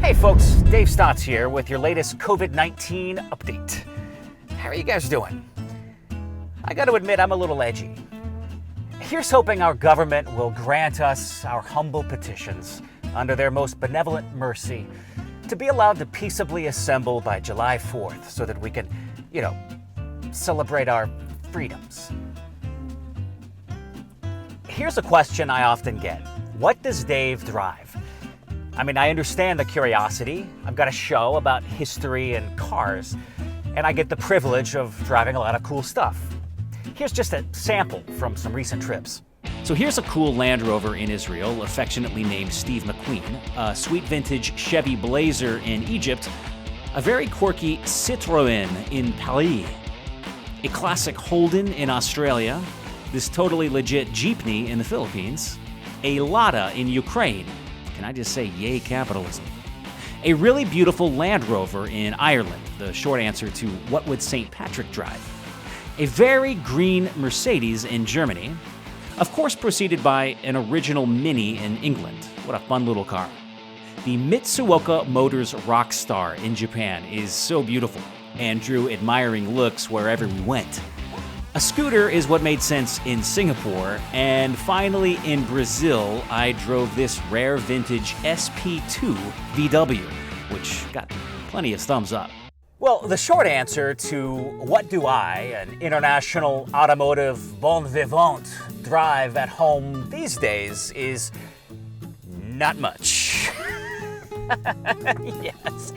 Hey folks, Dave Stotts here with your latest COVID-19 update. How are you guys doing? I gotta admit, I'm a little edgy. Here's hoping our government will grant us our humble petitions under their most benevolent mercy to be allowed to peaceably assemble by July 4th so that we can, celebrate our freedoms. Here's a question I often get. What does Dave drive? I understand the curiosity. I've got a show about history and cars, and I get the privilege of driving a lot of cool stuff. Here's just a sample from some recent trips. So here's a cool Land Rover in Israel, affectionately named Steve McQueen, a sweet vintage Chevy Blazer in Egypt, a very quirky Citroën in Paris, a classic Holden in Australia, this totally legit Jeepney in the Philippines, a Lada in Ukraine. Can I just say, yay capitalism? A really beautiful Land Rover in Ireland, the short answer to what would St. Patrick drive? A very green Mercedes in Germany, of course preceded by an original Mini in England. What a fun little car. The Mitsuoka Motors Rockstar in Japan is so beautiful and drew admiring looks wherever we went. A scooter is what made sense in Singapore, and finally in Brazil, I drove this rare vintage SP2 VW, which got plenty of thumbs up. Well, the short answer to what do I, an international automotive bon vivant, drive at home these days is not much. Yes,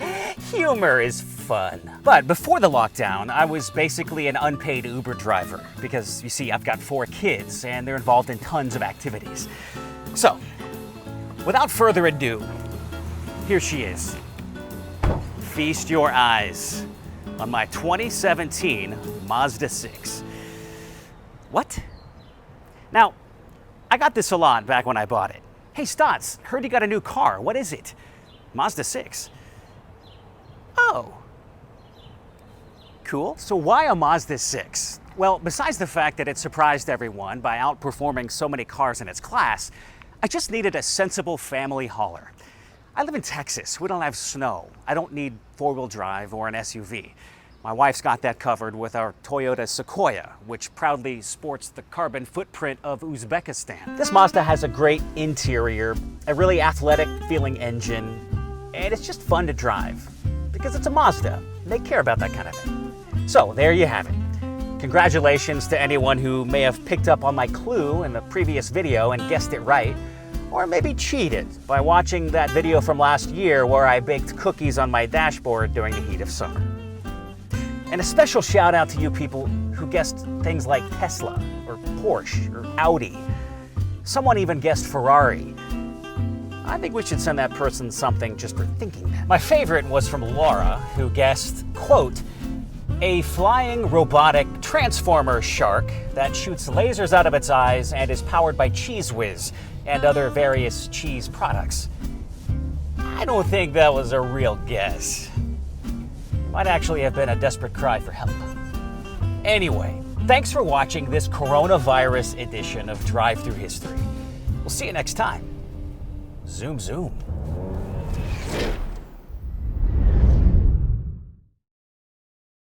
humor is fun. But before the lockdown, I was basically an unpaid Uber driver because, you see, I've got 4 kids and they're involved in tons of activities. So, without further ado, here she is. Feast your eyes on my 2017 Mazda 6. What? Now, I got this a lot back when I bought it. Hey Stotts, heard you got a new car. What is it? Mazda 6. Oh. Cool. So why a Mazda 6? Well, besides the fact that it surprised everyone by outperforming so many cars in its class, I just needed a sensible family hauler. I live in Texas. We don't have snow. I don't need 4-wheel drive or an SUV. My wife's got that covered with our Toyota Sequoia, which proudly sports the carbon footprint of Uzbekistan. This Mazda has a great interior, a really athletic feeling engine, and it's just fun to drive because it's a Mazda. They care about that kind of thing. So there you have it. Congratulations to anyone who may have picked up on my clue in the previous video and guessed it right, or maybe cheated by watching that video from last year where I baked cookies on my dashboard during the heat of summer. And a special shout out to you people who guessed things like Tesla, or Porsche, or Audi. Someone even guessed Ferrari. I think we should send that person something just for thinking that. My favorite was from Laura, who guessed, quote, a flying robotic transformer shark that shoots lasers out of its eyes and is powered by Cheese Whiz and other various cheese products. I don't think that was a real guess. Might actually have been a desperate cry for help. Anyway, thanks for watching this coronavirus edition of Drive Through History. We'll see you next time. Zoom, zoom.